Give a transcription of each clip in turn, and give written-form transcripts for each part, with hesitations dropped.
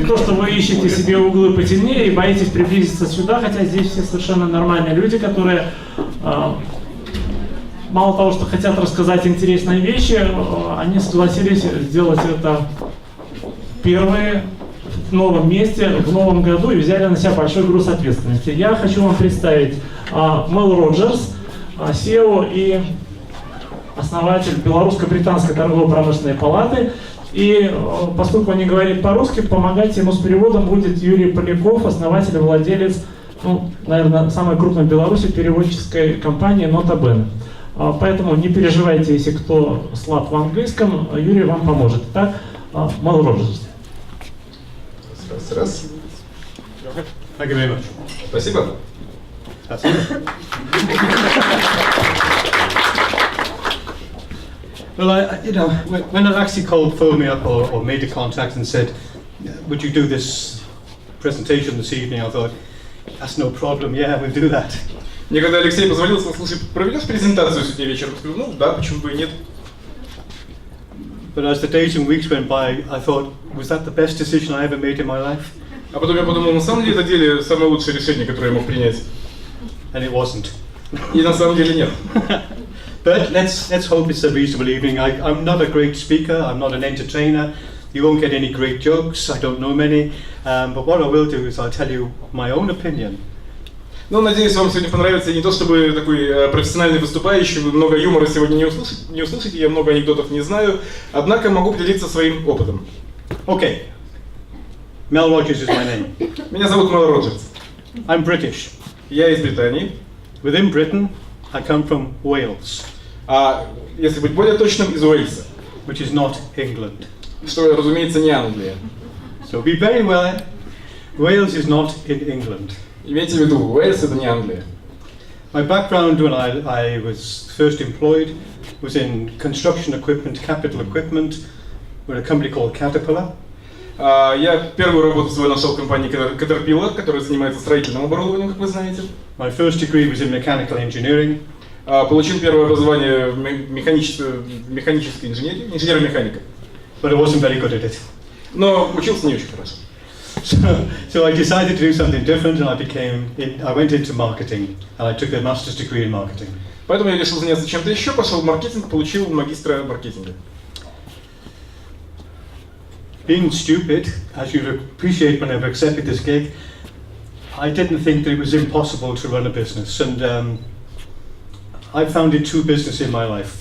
Не то, что вы ищете себе углы потемнее и боитесь приблизиться сюда, хотя здесь все совершенно нормальные люди, которые мало того, что хотят рассказать интересные вещи, они согласились сделать это первые в новом месте, в новом году и взяли на себя большой груз ответственности. Я хочу вам представить Мел Роджерс, CEO и основатель Белорусско-Британской торгово-промышленной палаты. И поскольку он не говорит по-русски, помогать ему с переводом будет Юрий Поляков, основатель и владелец, наверное, самой крупной в Беларуси переводческой компании «Нота-Бене». Поэтому не переживайте, если кто слаб в английском, Юрий вам поможет. Итак, Мел Роджерс. Раз. Thank you very much. Спасибо. Well, when Alexei phoned me up or made a contact and said, would you do this presentation this evening, I thought, that's no problem, yeah, we'll do that. Мне когда Алексей позвонил, сказал, слушай, проведешь презентацию сегодня вечером? Я сказал, ну да, почему бы и нет. But as the days and weeks went by, I thought, was that the best decision I ever made in my life? А потом я подумал, на самом деле это деле самое лучшее решение, которое я мог принять. And it wasn't. И на самом деле нет. But let's hope it's a reasonable evening. I'm not a great speaker, I'm not an entertainer. You won't get any great jokes, I don't know many. But what I will do is I'll tell you my own opinion. Ну, надеюсь, вам сегодня понравится. Не то чтобы такой профессиональный выступающий, вы много юмора сегодня не услышите, я много анекдотов не знаю, однако могу поделиться своим опытом. Okay. Mel Roджерс is my name. Меня зовут Мел Роджерс. I'm British. Я из Британии. Within Britain, I come from Wales. А если быть более точным, из Уэльса. Which is not England. Что, разумеется, не Англия. So be very well. Wales is not in England. Имейте в виду, Уэльс это не Англия. My background when I was first employed was in construction equipment, capital equipment, with a company called Caterpillar. Я первую работу свою нашел в компании Caterpillar, которая занимается строительным оборудованием, как вы знаете. My first degree was in mechanical engineering. Получил первое образование в механической инженерии, инженер-механика. But I wasn't very good at it. Но учился не очень хорошо. So I decided to do something different, and I went into marketing, and I took a master's degree in marketing. Поэтому я решил заняться чем-то еще, пошел в маркетинг, получил магистра маркетинга. Being stupid, as you'd appreciate when I've accepted this gig, I didn't think that it was impossible to run a business, and I founded 2 businesses in my life.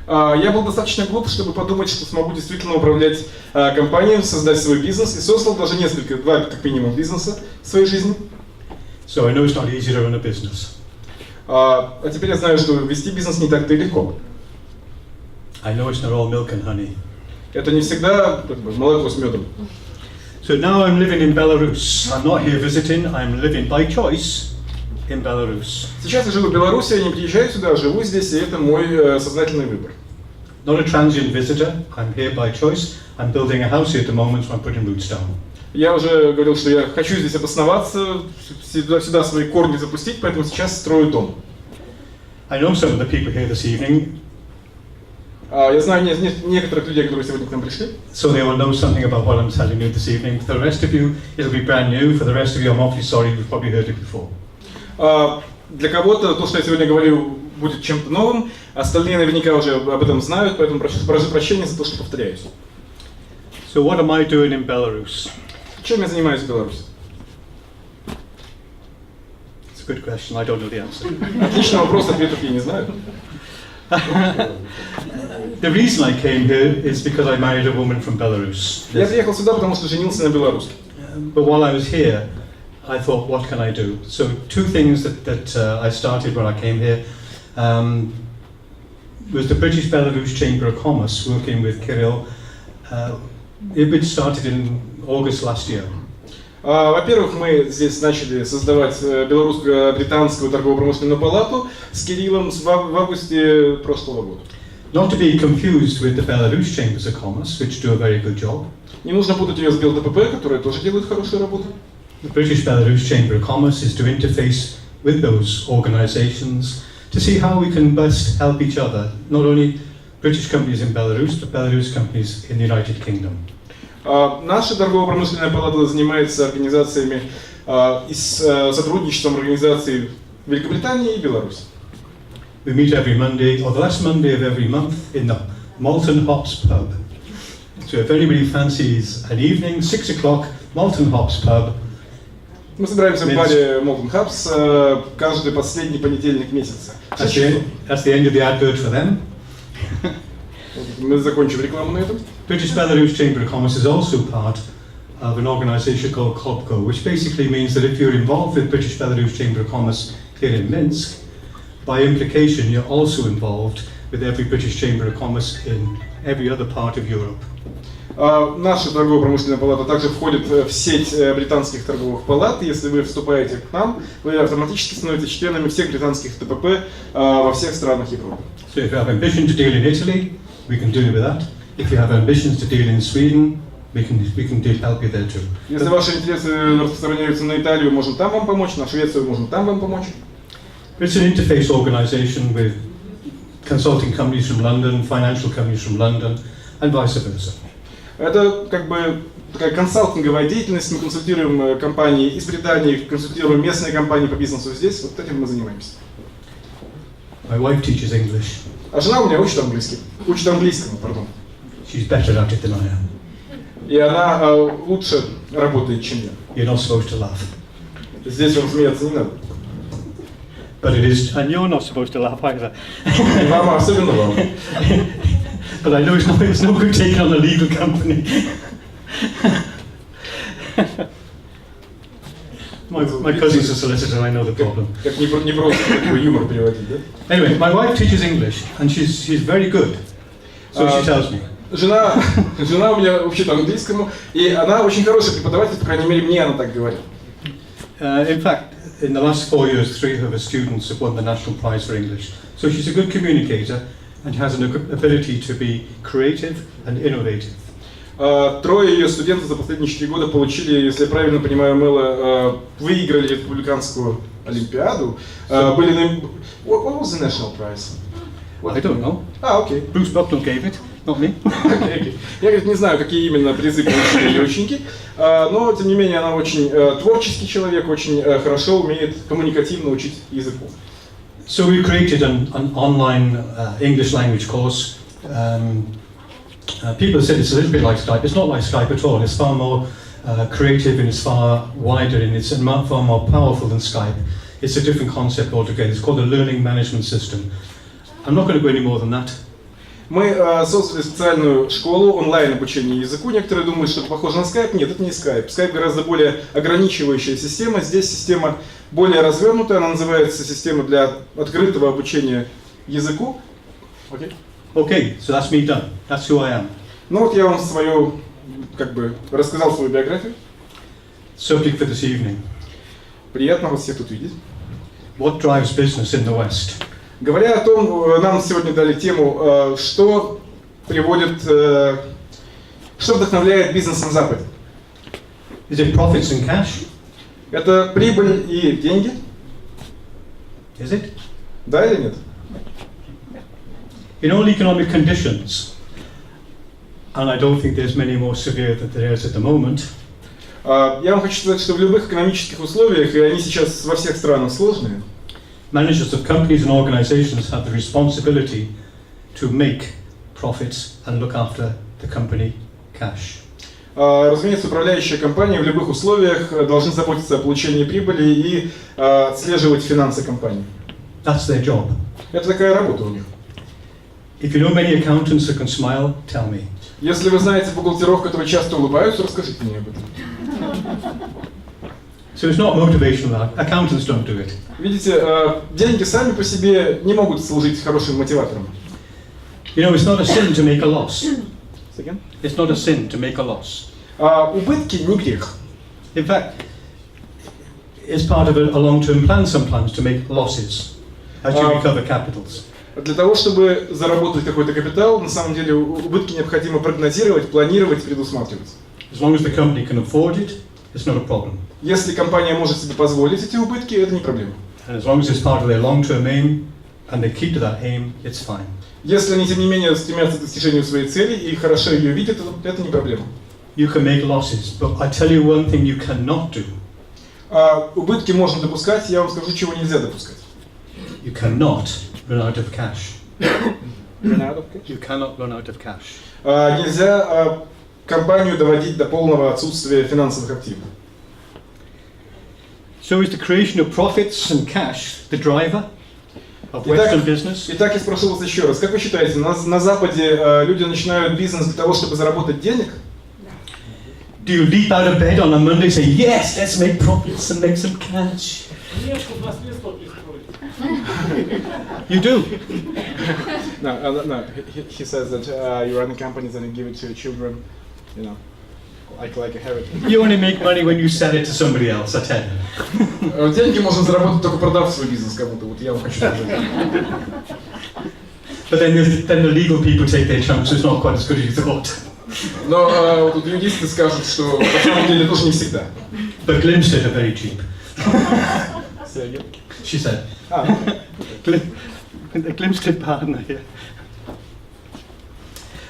Я был достаточно глуп, чтобы подумать, что смогу действительно управлять компанией, создать свой бизнес, и создал даже два как минимум бизнеса в своей жизни. So I know it's not easy to run a business. А теперь я знаю, что вести бизнес не так-то и легко. I know it's not all milk and honey. Это не всегда молоко с медом. So now I'm living in Belarus. I'm not here visiting. I'm living by choice in Belarus. Сейчас я живу в Беларуси, я не приезжаю сюда, живу здесь, и это мой сознательный выбор. Not a transient visitor. I'm here by choice. I'm building a house here at the moment, so I'm putting roots down. Я уже говорил, что я хочу здесь обосноваться, сюда свои корни запустить, поэтому сейчас строю дом. I know some of the people here this evening. Я знаю некоторых людей, которые сегодня к нам пришли. So they will know something about what I'm telling you this evening. For the rest of you, it'll be brand new. For the rest of you, I'm awfully sorry. You've probably heard it before. Для кого-то то, что я сегодня говорю, будет чем-то новым. Остальные наверняка уже об этом знают, поэтому прошу прощения за то, что повторяюсь. So what am I doing in Belarus? Чем я занимаюсь в Беларуси? It's a good question. I don't know the answer. Отличный вопрос, ответов я не знаю. The reason I came here is because I married a woman from Belarus. Я приехал сюда, потому что женился на белоруске. But while I was here, I thought, what can I do? So 2 things that I started when I came here was the British-Belarus Chamber of Commerce, working with Kirill. It started in August last year. Во-первых, мы здесь начали создавать Белорусско-британскую торгово-промышленную палату с Кириллом в августе прошлого года. Not to be confused with the Belarus Chambers of Commerce, which do a very good job. Не нужно путать ее с БЛТПП, которая тоже делает хорошую работу. The British-Belarus Chamber of Commerce is to interface with those organizations to see how we can best help each other, not only British companies in Belarus, but Belarus companies in the United Kingdom. Наша торгово-промышленная палата занимается организациями и сотрудничеством организаций Великобритании и Беларуси. We meet every Monday, or the last Monday of every month, in the Malton Hops pub. So if anybody fancies an evening, 6 o'clock, Malton Hops pub. Мы собираемся в баре Molten Hubs каждый последний понедельник месяца. That's the end of the advert for them. Мы закончим рекламу на этом. British-Belarus Chamber of Commerce is also part of an organisation called CLOPCO, which basically means that if you're involved with British-Belarus Chamber of Commerce here in Minsk, by implication you're also involved with every British Chamber of Commerce in every other part of Europe. Наша торгово-промышленная палата также входит в сеть британских торговых палат. Если вы вступаете к нам, вы автоматически становитесь членами всех британских ТПП во всех странах Европы. So if you have ambition to deal in Italy, we can deal with that. If you have ambitions to deal in Sweden, we can help you there too. Если ваши интересы распространяются на Италию, можем там вам помочь, на Швецию можем там вам помочь. It's an interface organisation with consulting companies from London, financial companies from London, and vice versa. Это как бы такая консалтинговая деятельность. Мы консультируем компании из Британии, консультируем местные компании по бизнесу здесь. Вот этим мы занимаемся. My wife teaches English. А жена у меня учит английский. Учит английскому, пардон. She's better at it than I am. И она лучше работает, чем я. You're not supposed to laugh. Здесь вам смеяться не надо. But it is, and you're not supposed to laugh either. И вам особенно вам. But I know it's no good taking on a legal company. my cousin's a solicitor, I know the problem. Как не просто такой юмор переводить, да? Anyway, my wife teaches English, and she's very good. So she tells me. Жена у меня учит английскому, и она очень хороший преподаватель, по крайней мере, мне она так говорит. In fact, in the last 4 years, 3 of her students have won the National Prize for English. So she's a good communicator and has an ability to be creative and innovative. Трое ее студентов за последние 4 года получили, если я правильно понимаю, Мэла, выиграли республиканскую олимпиаду. Были на... What was the national prize? I don't know. Окей. Bruce Bucknell gave it, not me. Okay. Я, говорит, не знаю, какие именно призы получили ее ученики, но, тем не менее, она очень творческий человек, очень хорошо умеет коммуникативно учить языку. So we created an online English language course. People said it's a little bit like Skype. It's not like Skype at all. It's far more creative and it's far wider and it's far more powerful than Skype. It's a different concept altogether. It's called a learning management system. I'm not going to go any more than that. Мы создали специальную школу онлайн обучения языку. Некоторые думают, что это похоже на Skype. Нет, это не Skype. Skype гораздо более ограничивающая система. Здесь система более развернутая. Она называется система для открытого обучения языку. Okay. Okay, so that's me done. That's who I am. Ну вот я вам рассказал свою биографию. Subject for this evening. Приятно вас всех тут видеть. What drives business in the West? Говоря о том, нам сегодня дали тему, что приводит, что вдохновляет бизнес на Западе. Is it profits and cash? Это прибыль и деньги. Is it? Да или нет? In all economic conditions, and I don't think there's many more severe than there is at the moment. Я вам хочу сказать, что в любых экономических условиях, и они сейчас во всех странах сложные, managers of companies and organizations have the responsibility to make profits and look after the company cash. Разумеется, управляющие компании в любых условиях должны заботиться о получении прибыли и отслеживать финансы компании. That's their job. Это такая работа у них. If you know many accountants who can smile, tell me. Если вы знаете бухгалтеров, которые часто улыбаются, расскажите мне об этом. So it's not motivational. Accountants don't do it. Видите, деньги сами по себе не могут служить хорошим мотиватором. You know, it's not a sin to make a loss. Again? It's not a sin to make a loss. Убытки не грех. In fact, it's part of a long-term plan sometimes to make losses as you recover capitals. Для того, чтобы заработать какой-то капитал, на самом деле убытки необходимо прогнозировать, планировать, предусматривать. As long as the company can afford it, it's not a problem. Если компания может себе позволить эти убытки, это не проблема. And as long as it's part of their long-term aim and they keep to that aim, it's fine. Если они, тем не менее, стремятся к достижению своей цели и хорошо ее видят, это не проблема. you can make losses, but I tell you one thing you cannot do. Убытки можно допускать, я вам скажу, чего нельзя допускать. You cannot run out of cash. Run out of cash? You cannot run out of cash. Нельзя компанию доводить до полного отсутствия финансовых активов. So is the creation of profits and cash the driver of Western business? Итак, я спрошу вас еще раз. Как вы считаете, на Западе люди начинают бизнес для того, чтобы заработать денег? Do you leap out of bed on a Monday and say, yes, let's make profits and make some cash? You do. No. He says that you run companies and you give it to your children, you know, like a heritage. You only make money when you sell it to somebody else, I tell you. Деньги можно заработать только продав свой бизнес кому-то. Вот я вам хочу сказать. But then the legal people take their chunks, so it's not quite as good as you thought. Но тут юристы скажут, что на самом деле тоже не всегда. But glimpsed it are very cheap. She said. The glimpsed it partner here.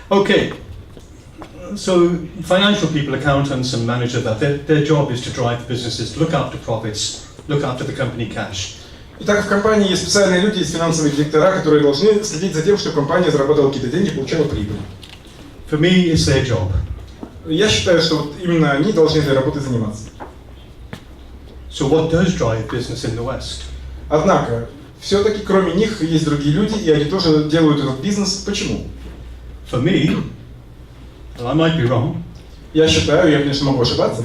Okay. So financial people, accountants and managers, their job is to drive businesses, look after profits, look after the company cash. Итак, в компании есть специальные люди, есть финансовые директора, которые должны следить за тем, чтобы компания зарабатывала какие-то деньги, получала прибыль. For me, it's their job. Я считаю, что вот именно они должны этой работой заниматься. So what does drive business in the West? Однако, все-таки кроме них есть другие люди, и они тоже делают этот бизнес. Почему? For me, and I might be wrong. Я считаю, я, конечно, могу ошибаться.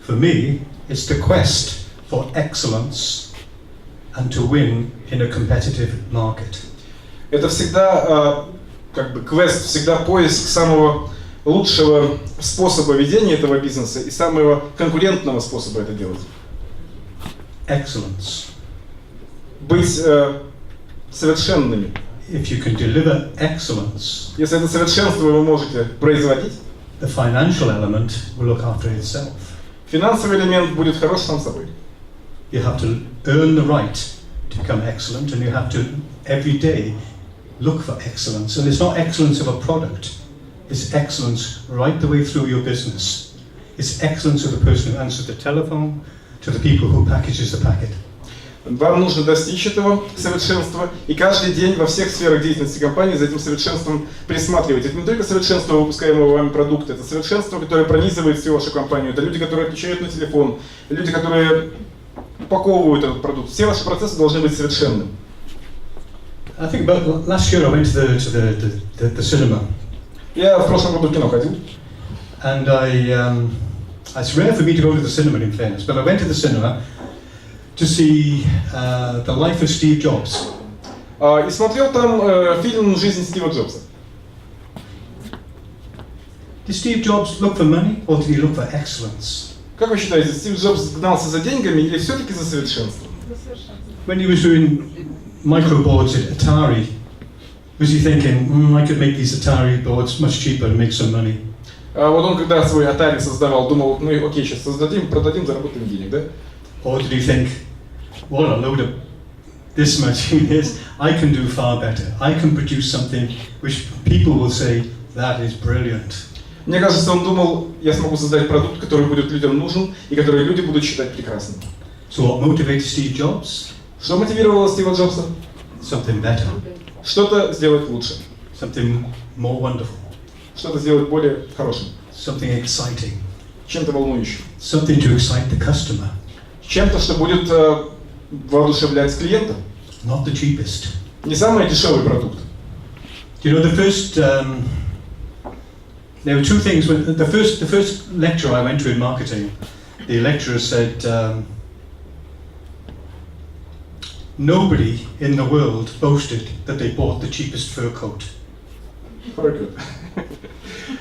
For me, it's the quest for excellence and to win in a competitive market. Это всегда как бы квест, всегда поиск самого лучшего способа ведения этого бизнеса и самого конкурентного способа это делать. Excellence. Быть совершенными. If you can deliver excellence, если это совершенство вы можете производить, the financial element will look after itself. Финансовый элемент будет хорош сам собой. You have to earn the right to become excellent, and you have to every day look for excellence. And it's not excellence of a product; it's excellence right the way through your business. It's excellence of the person who answers the telephone, to the people who packages the packet. Вам нужно достичь этого совершенства, и каждый день во всех сферах деятельности компании за этим совершенством присматривать. Это не только совершенство выпускаемого вами продукта, это совершенство, которое пронизывает всю вашу компанию. Это люди, которые отвечают на телефон, люди, которые упаковывают этот продукт. Все ваши процессы должны быть совершенными. I think about last year I went to the cinema. Я в прошлом году в кино ходил. And it's rare for me to go to the cinema, in fairness, but I went to the cinema to see the life of Steve Jobs. И смотрел там фильм «Жизнь Стива Джобса». Did Steve Jobs look for money, or did he look for excellence? Как вы считаете, Стив Джобс гнался за деньгами или все-таки за совершенство? When he was doing microboards at Atari, was he thinking, I could make these Atari boards much cheaper and make some money? Вот он когда свой Atari создавал, думал, ну окей, сейчас создадим, продадим, заработаем денег, да? Or did he think, what a load of this much is, I can do far better. I can produce something which people will say, that is brilliant. Мне кажется, он думал, я смогу создать продукт, который будет людям нужен и который люди будут считать прекрасным. So what motivated Steve Jobs? Что мотивировало Стива Джобса? Something better. Что-то сделать лучше. Something more wonderful. Что-то сделать более хорошим. Something exciting. Чем-то волнующим. Something to excite the customer. Чем-то, что будет воодушевлять клиента. Not the cheapest. Не самый дешевый продукт. You know, the first, there were two things. When the first lecture I went to in marketing, the lecturer said, nobody in the world boasted that they bought the cheapest fur coat.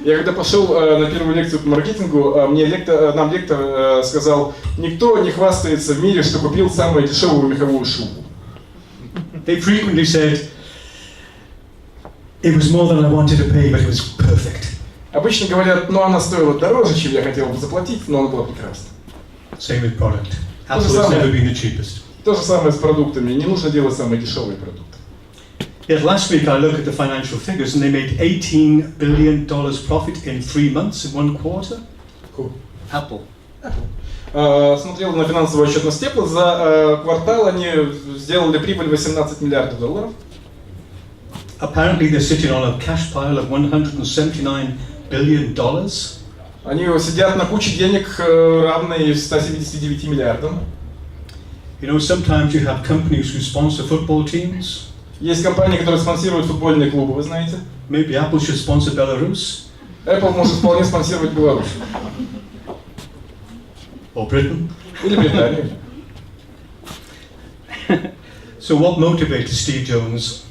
Я когда пошел на первую лекцию по маркетингу, нам лектор сказал, никто не хвастается в мире, что купил самую дешевую меховую шубу. They frequently said, it was more than I wanted to pay, but it was perfect. Обычно говорят, ну она стоила дороже, чем я хотел бы заплатить, но она была прекрасна. Same with product. Apple has never been the cheapest. То же самое с продуктами. Не нужно делать самые дешевые продукты. Yet last week I looked at the financial figures and they made $18 billion profit in 3 months, in 1 quarter. Who? Apple. Смотрел на финансовую отчетность Apple, за квартал они сделали прибыль $18 миллиардов. Apparently they're sitting on a cash pile of $179 billion. Они сидят на куче денег, равной 179 миллиардам. You know, sometimes you have companies who sponsor football teams. Есть компании, которые спонсируют футбольные клубы, вы знаете. Maybe Apple should sponsor Belarus. Apple может вполне спонсировать Беларусь. Or Britain. Или Британию. So what motivated Steve Jobs?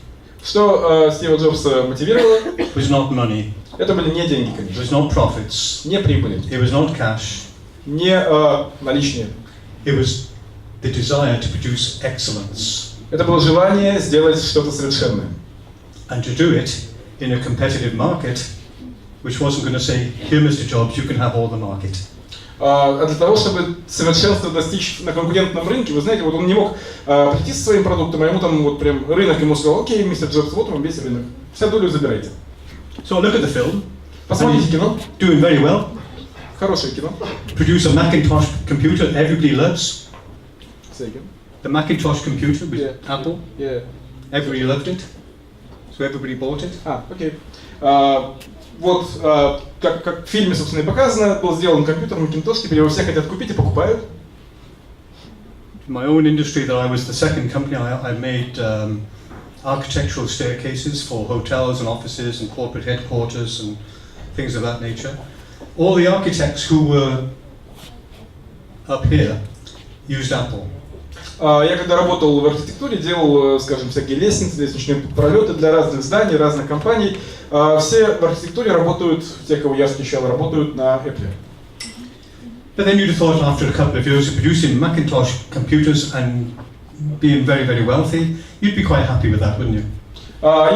Что Стива Джобса мотивировало? It was not money. Это были не деньги, It конечно. was not profits. Не прибыли. It was not cash. Не наличные. It was the desire to produce excellence. Это было желание сделать что-то совершенное. And to do it in a competitive market, which wasn't going to say, here, Mr. Jobs, you can have all the market. А для того, чтобы совершенство достичь на конкурентном рынке, вы знаете, вот он не мог прийти со своим продуктом, а ему там вот прям рынок ему сказал: окей, мистер Джобс, вот вам весь рынок, вся долю забирайте. So look at the film. Посмотрите кино. Doing very well. Хорошее кино. Produce a Macintosh computer everybody loves. Say again. The Macintosh computer with Yeah. Apple. Yeah. Everybody loved it. So everybody bought it. Окей. Вот, как в фильме, собственно, и показано, был сделан компьютер Macintosh, теперь его все хотят купить и покупают. In my own industry, that I was the second company, I made architectural staircases for hotels and offices and corporate headquarters and things of that nature. All the architects who were up here used Apple. Я когда работал в архитектуре, делал, скажем, всякие лестницы, лестничные пролеты для разных зданий, разных компаний. Все в архитектуре работают, те, кого я встречал, работают на Apple. But then you'd have thought after a couple of years of producing Macintosh computers and being very, very wealthy, you'd be quite happy with that, wouldn't you?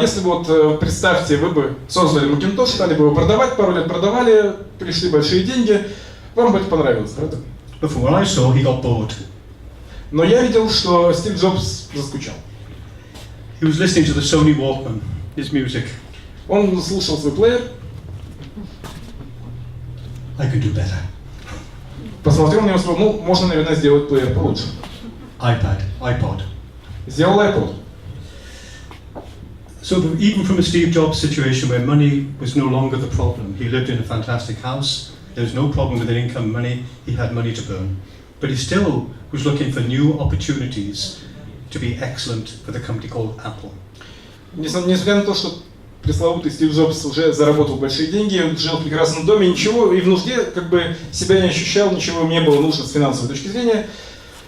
Если бы вот, представьте, вы бы создали Macintosh, стали бы его продавать, пару лет продавали, пришли большие деньги, вам бы это понравилось, правда? But from what I saw, he got bored. Но я видел, что Стив Джобс заскучал. He was listening to the Sony Walkman, his music. Он слушал свой плеер, I could do better. посмотрел на него и сказал: ну, можно, наверное, сделать плеер получше. iPod. Сделал iPod. So even from a Steve Jobs situation where money was no longer the problem, he lived in a fantastic house, there was no problem with an income money, he had money to burn. But he still was looking for new opportunities to be excellent for the company called Apple. Несмотря на то, что пресловутый Стив Джобс уже заработал большие деньги, он жил в прекрасном доме, ничего, и в нужде как бы себя не ощущал, ничего ему не было нужно с финансовой точки зрения,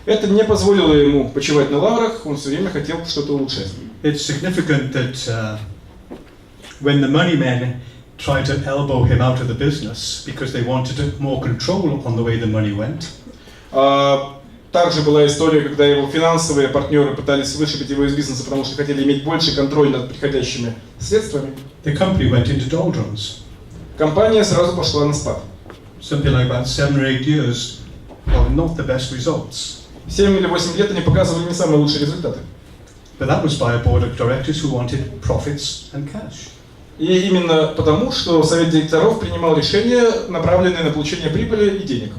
это не позволило ему почивать на лаврах, он все время хотел что-то улучшать. It's significant that when the money men tried to elbow him out of the business because they wanted more control on the way the money went. Также была история, когда его финансовые партнеры пытались вышибить его из бизнеса, потому что хотели иметь больше контроль над приходящими средствами. The company went into doldrums. Компания сразу пошла на спад. Something like about 7 or 8 years of not the best results. 7 или 8 лет они показывали не самые лучшие результаты. But that was by a board of directors who wanted profits and cash. И именно потому, что совет директоров принимал решения, направленные на получение прибыли и денег.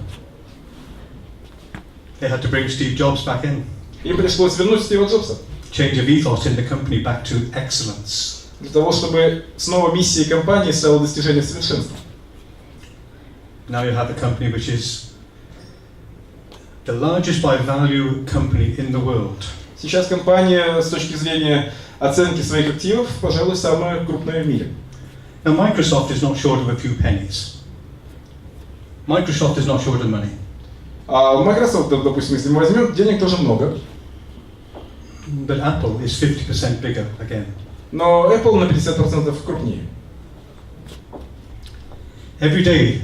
They had to bring Steve Jobs back in. Им пришлось вернуть Стива Джобса. Change of ethos in the company back to excellence. Для того, чтобы снова миссией компании стало достижение совершенства. Now you have a company which is the largest by value company in the world. Сейчас компания с точки зрения оценки своих активов, пожалуй, самая крупная в мире. Now Microsoft is not short of a few pennies. Microsoft is not short of money. А Microsoft, допустим, если мы возьмем, денег тоже много. But Apple is 50% bigger again. Но Apple на 50% крупнее. Every day,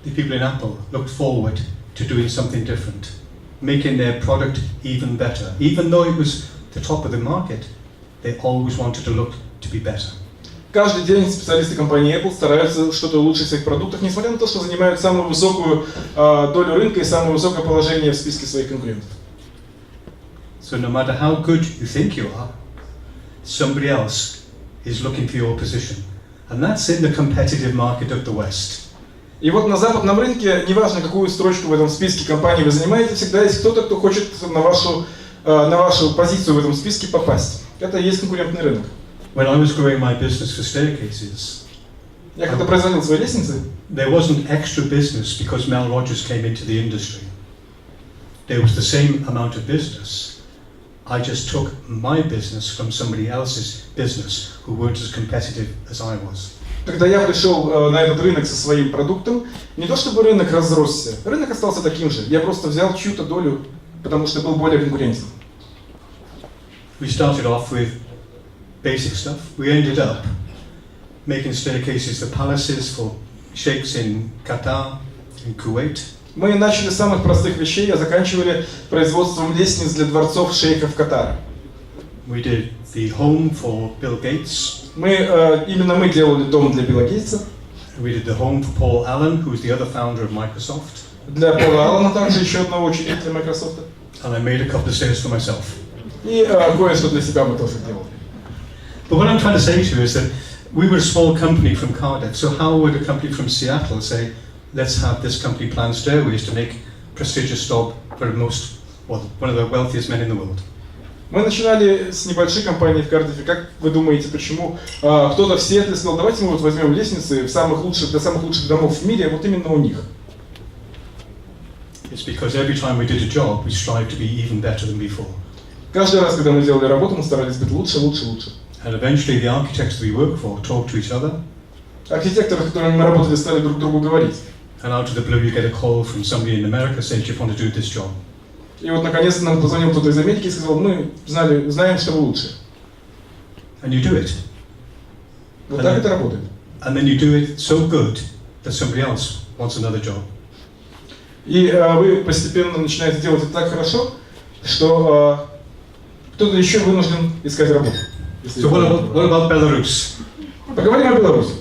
the people in Apple looked forward to doing something different, making their product even better. Even though it was the top of the market, they always wanted to look to be better. Каждый день специалисты компании Apple стараются что-то улучшить в своих продуктах, несмотря на то, что занимают самую высокую долю рынка и самое высокое положение в списке своих конкурентов. So no matter how good you think you are, somebody else is looking for your position. And that's in the competitive market of the West. И вот на западном рынке, неважно, какую строчку в этом списке компаний вы занимаете, всегда есть кто-то, кто хочет на вашу позицию в этом списке попасть. Это и есть конкурентный рынок. When I was growing my business for staircases, Я когда производил свои лестницы, there wasn't extra business because Mel Roджерс came into the industry. There was the same amount of business. I just took my business from somebody else's business who weren't as competitive as I was. когда я пришел на этот рынок со своим продуктом, не то чтобы рынок разросся, рынок остался таким же. Я просто взял чью-то долю, потому что был более конкурентен. We started off with basic stuff. We ended up making staircases for palaces, for sheikhs in Qatar, in Kuwait. Мы начали с самых простых вещей, а заканчивали производством лестниц для дворцов шейхов Катара. We did the home for Bill Gates. Именно мы делали дом для Билла Гейтса. We did the home for Paul Allen, who was the other founder of Microsoft. Для Пола Аллена также еще одного учредителя Microsoft. And I made a couple of stairs for myself. И кое-что для себя мы тоже делали. But what I'm trying to say to you is that we were a small company from Cardiff, so how would a company from Seattle say, let's have this company plan stairways to make prestigious stop for one of the wealthiest men in the world? Мы начинали с небольшой компании в Кардифе. Как вы думаете, почему кто-то в Сиэтле сказал, давайте мы вот возьмем лестницы для самых лучших домов в мире, вот именно у них? It's because every time we did a job, we strived to be even better than before. Каждый раз, когда мы делали работу, мы старались быть лучше, лучше, лучше. And eventually the architects that we work for talk to each other. Архитекторы, с которыми мы работали, стали друг другу говорить. And out of the blue you get a call from somebody in America saying, do you want to do this job? И вот наконец-то нам позвонил кто-то из Америки и сказал, мы знаем, что вы лучше. And you do it. Вот так это работает. And then you do it so good that somebody else wants another job. И вы постепенно начинаете делать это так хорошо, что кто-то еще вынужден искать работу. So what about Belarus? Поговорим о Беларуси.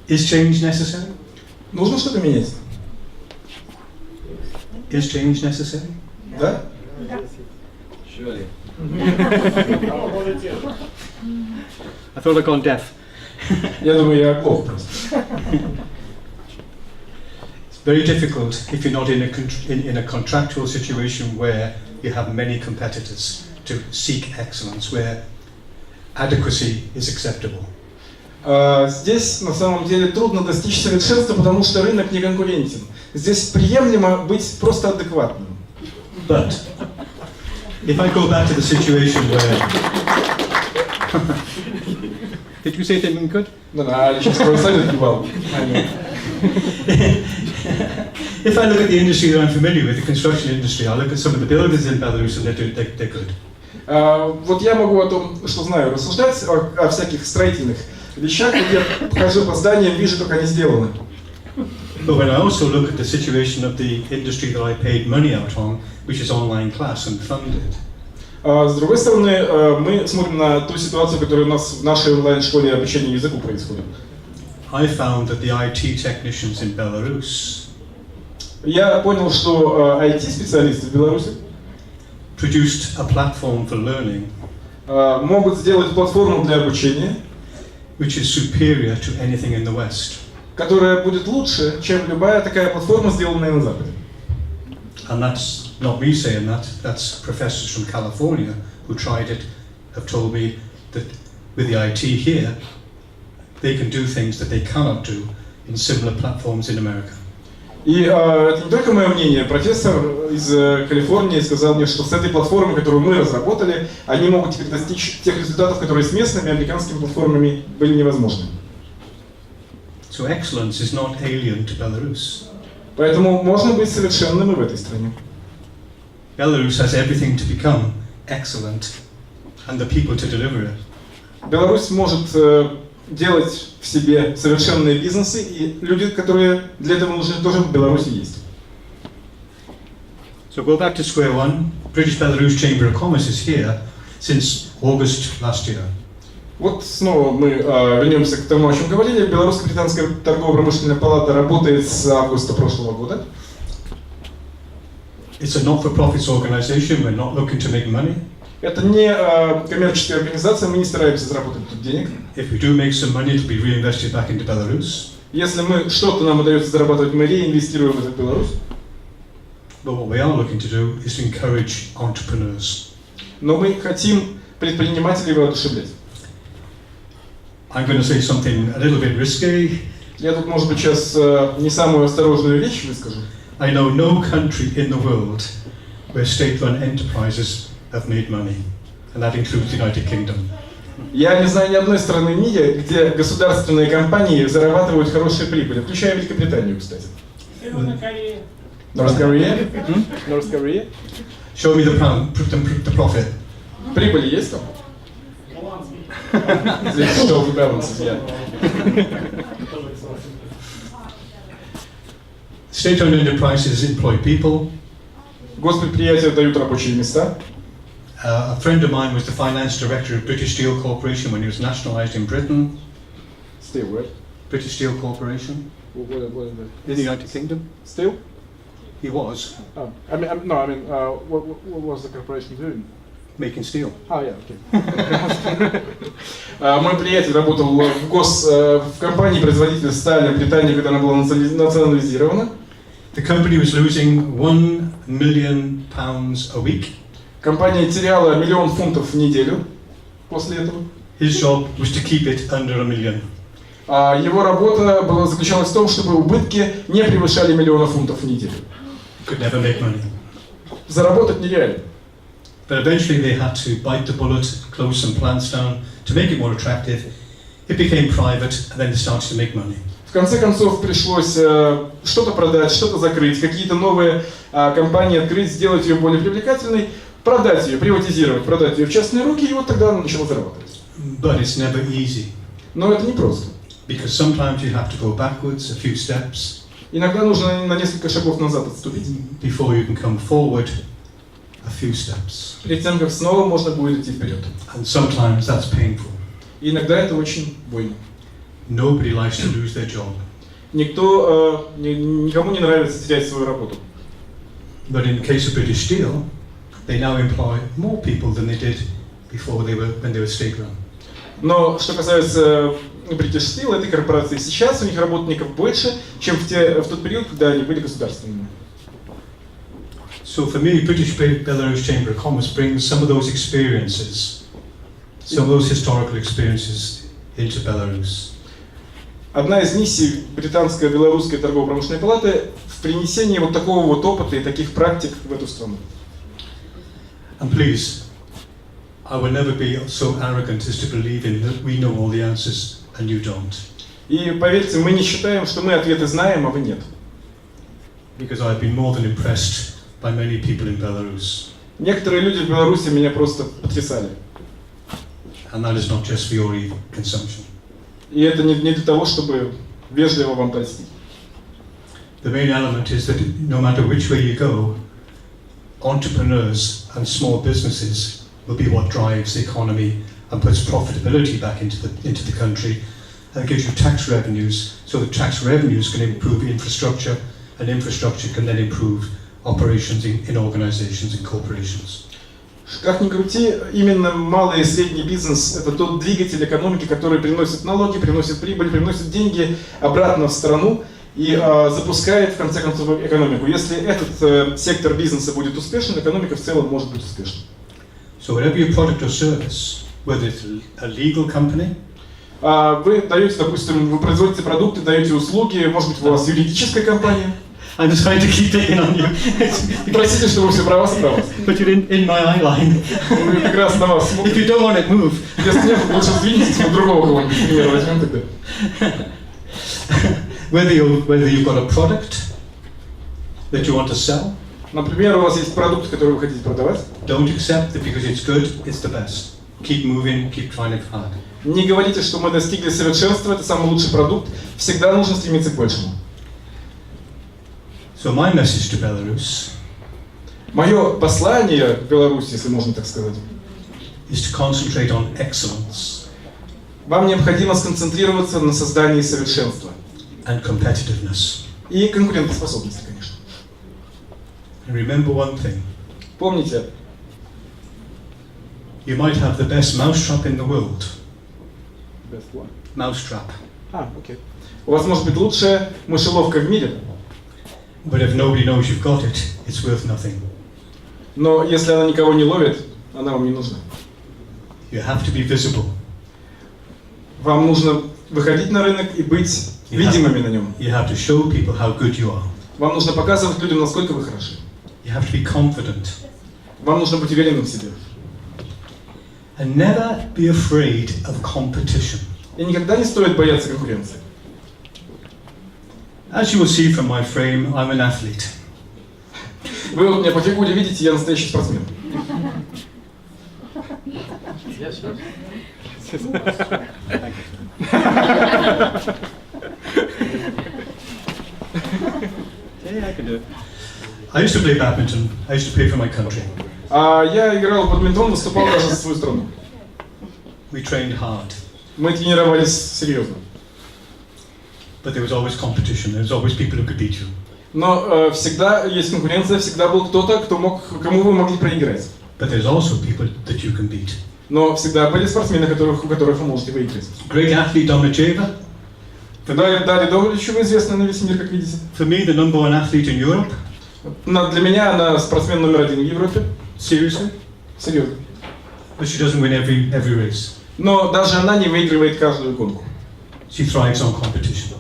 Is change necessary? Нужно что-то менять. Is change necessary? Да? Surely. I thought I'd gone deaf. Я думаю, я плохо просто. It's very difficult if you're not in a contractual situation where you have many competitors to seek excellence, where adequacy is acceptable. Здесь на самом деле трудно достичь совершенства, потому что рынок не конкурентен. Здесь приемлемо быть просто адекватным. But if I go back to the situation where did you say something good? Да, я сейчас просто кивал. If I look at the industry that I'm familiar with, the construction industry, I look at some of the builders in Belarus and they're good. Вот я могу о том, что знаю, рассуждать о всяких строительных вещах, вот я хожу по зданиям, вижу, как они сделаны. But when I also look at the situation of the industry that I paid money out on, which is online class and funded. С другой стороны, мы смотрим на ту ситуацию, которая у нас в нашей онлайн-школе обучения языку происходит. I found that the IT technicians in Belarus Я понял, что IT-специалисты в Беларуси produced a platform for learning могут сделать платформу для обучения, which is superior to anything in the West. Которая будет лучше, чем любая такая платформа, сделанная на Западе. And that's not me saying that, that's professors from California who tried it, have told me that with the IT here, they can do things that they cannot do in similar platforms in America. И это не только мое мнение. Профессор из Калифорнии сказал мне, что с этой платформой, которую мы разработали, они могут теперь достичь тех результатов, которые с местными американскими платформами были невозможны. So excellence is not alien to Belarus. Поэтому можно быть совершенным и в этой стране. Belarus has everything to become excellent and the people to deliver it. Беларусь может делать в себе совершенные бизнесы, и люди, которые для этого нужны, тоже в Беларуси есть. So go back to square one. British-Belarus Chamber of Commerce is here since August last year. Вот снова мы вернемся к тому, о чем говорили. Белорусско-британская торгово-промышленная палата работает с августа прошлого года. It's a not-for-profit organization. We're not looking to make money. Это не коммерческая организация, мы не стараемся заработать тут денег. If we do make some money, it'll be reinvested back into Belarus. Если что-то нам удается зарабатывать, мы реинвестируем это в Беларусь. But what we are looking to do is to encourage entrepreneurs. Но мы хотим предпринимателей воодушевлять. I'm going to say something a little bit risky. Я тут, может быть, сейчас не самую осторожную вещь выскажу. I know no country in the world where state-run enterprises have made money, and that includes the United Kingdom. Я не знаю ни одной страны в мире, где государственные компании зарабатывают хорошие прибыли, включая Великобританию, кстати. Северная Корея. North Korea? North Korea? Show me the profit. Прибыли есть там? Здесь show the balances, yeah. State-owned enterprises employ people. Госпредприятия дают рабочие места. A friend of mine was the finance director of British Steel Corporation when he was nationalised in Britain. Still, right? British Steel Corporation What in the United Kingdom. Still? He was Oh, what was the corporation doing? making steel. Ah, yeah, okay. Мой приятель работал в компании производителя стали в Британии, когда она была национализирована. The company was losing £1 million a week. Компания теряла $1 000 000 в неделю после этого. His job was to keep it under $1 million. Его работа заключалась в том, чтобы убытки не превышали $1 000 000 в неделю. Could never make money. Заработать нереально. But eventually they had to bite the bullet, close some plants down to make it more attractive. It became private, and then they started to make money. В конце концов пришлось что-то продать, что-то закрыть, какие-то новые компании открыть, сделать ее более привлекательной, продать ее, приватизировать, продать ее в частные руки, и вот тогда она начала зарабатывать. But it's never easy. Но это не просто. Because sometimes you have to go backwards a few steps. Иногда нужно на несколько шагов назад отступить. Before you can come forward a few steps. Перед тем, как снова можно будет идти вперед. And sometimes that's painful. И иногда это очень больно. Nobody likes to lose their job. Никому не нравится терять свою работу. But in the case of British Steel, they now employ more people than they did before when they were state-run. Но что касается British Steel, этой корпорации, сейчас у них работников больше, чем в тот период, когда они были государственными. So for me, British-Belarus Chamber of Commerce brings some of those experiences, some of those historical experiences into Belarus. Одна из миссий британской белорусской торгово-промышленной палаты в принесении вот такого вот опыта и таких практик в эту страну. And please, I will never be so arrogant as to believe in that we know all the answers and you don't. И поверьте, мы не считаем, что мы ответы знаем, а вы нет. Because I've been more than impressed by many people in Belarus. Некоторые люди в Беларуси меня просто потрясали. And that is not just for your consumption. И это не для того, чтобы вежливо вам простить. The main element is that no matter which way you go, entrepreneurs and small businesses will be what drives the economy and puts profitability back into the country, and gives you tax revenues, so the tax revenues can improve infrastructure, and infrastructure can then improve operations in organizations and corporations. Как ни крути, именно малый и средний бизнес – это тот двигатель экономики, который приносит налоги, приносит прибыль, приносит деньги обратно в страну и запускает, в конце концов, экономику. Если этот сектор бизнеса будет успешен, экономика в целом может быть успешной. So whatever your product or service, whether it's a legal company, вы даете, допустим, вы производите продукты, даете услуги, может быть, у вас юридическая компания. I'm just trying to keep it in on you. Простите, что вы все про вас и про вас. But you're in my eye line. Мы как раз на вас If you смотрим. don't want it, move. Если нет, лучше сдвинитесь, мы другого кого-нибудь, пример возьмем тогда. Whether you've got a product that you want to sell, Например, у вас есть продукт, который вы хотите продавать. don't accept that because it's good, it's the best. Keep moving, keep trying it hard. Не говорите, что мы достигли совершенства, это самый лучший продукт. Всегда нужно стремиться к большему. So my message to Belarus Мое послание в Беларуси, если можно так сказать, is to concentrate on excellence вам необходимо сконцентрироваться на создании совершенства and competitiveness. и конкурентоспособности, конечно. And remember one thing, Помните, You might have the best mousetrap in the world. Best one. Mousetrap. Окей. У вас может быть лучшая мышеловка в мире, But if nobody knows you've got it, it's worth nothing. но если она никого не ловит, она вам не нужна. You have to be visible. Вам нужно выходить на рынок и быть видимыми на нем. You have to show people how good you are. Вам нужно показывать людям, насколько вы хороши. You have to be confident. Вам нужно быть уверенным в себе. And never be afraid of competition. И никогда не стоит бояться конкуренции. As you will see from my frame, I'm an athlete. Вы вот меня по фигуре видите, я настоящий спортсмен. Yes, yes. Yeah, I can do it. I used to play badminton. I used to play for my country. Я играл в бадминтон, выступал даже за свою страну. We trained hard, Мы тренировались серьезно. but there was always competition. There was always people who could beat you. Но всегда есть конкуренция, всегда был кто-то, кому вы могли проиграть. But there's also people that you can beat. Но всегда были спортсмены, у которых вы можете выиграть. Great athlete Dominicheva. Fryday-W вы известны на весь мир, как видите. For me, the number one athlete in Europe. Для меня она спортсмен номер 1 в Европе. Seriously? Серьезно. But she doesn't win every race. Но даже она не выигрывает каждую гонку. She thrives on competition.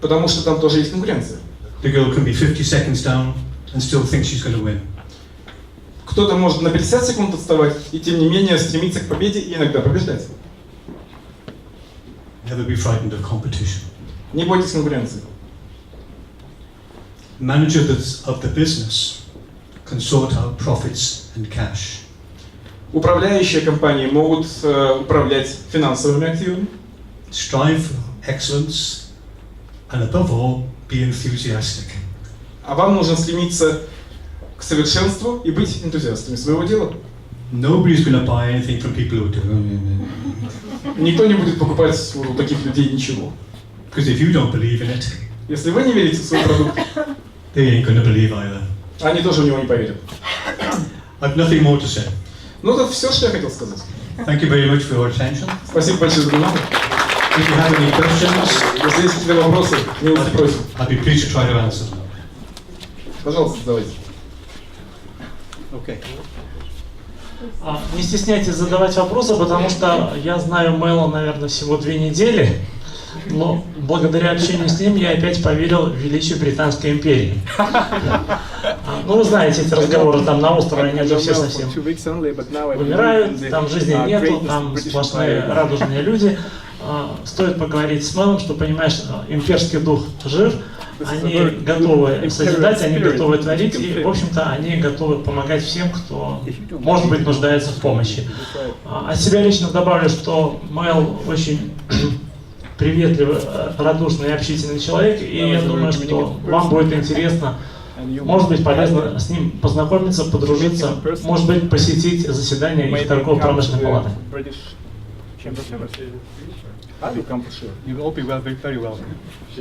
Потому что там тоже есть конкуренция. The girl can be 50 seconds down and still think she's going to win. Кто-то может на 50 секунд отставать и тем не менее стремиться к победе и иногда побеждать. Never be frightened of competition. Не бойтесь конкуренции. Managers of the business can sort out profits and cash. Управляющие компании могут управлять финансовыми активами. Strive for excellence and above all, be enthusiastic. А вам нужно стремиться к совершенству и быть энтузиастами своего дела. Nobody's going to buy anything from people who do. Никто не будет покупать у таких людей ничего. Because if you don't believe in it, Если вы не верите в свой продукт, they ain't going to believe either. они тоже в него не поверят. I've nothing more to say. Ну, это все, что я хотел сказать. Thank you very much for your attention. Спасибо большое за внимание. If you have any questions, Если есть какие-то вопросы, милости просим. I'll be pleased to try to answer them. Пожалуйста, задавайте. Okay. Не стесняйтесь задавать вопросы, потому что я знаю Мела, наверное, всего 2 недели, но благодаря общению с ним я опять поверил в величие Британской империи. Ну, вы знаете эти разговоры, там на острове они же все совсем вымирают, там жизни нету, там сплошные радужные люди. Стоит поговорить с Мелом, что, понимаешь, имперский дух жив, они готовы созидать, они готовы творить, и, в общем-то, они готовы помогать всем, кто, может быть, нуждается в помощи. От себя лично добавлю, что Мел очень приветливый, радушный и общительный человек, и я думаю, что вам будет интересно, может быть, полезно с ним познакомиться, подружиться, может быть, посетить заседание их торгово-промышленной палаты. You will all be very welcome.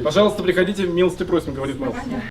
Пожалуйста, приходите, милости просим, говорит Мел.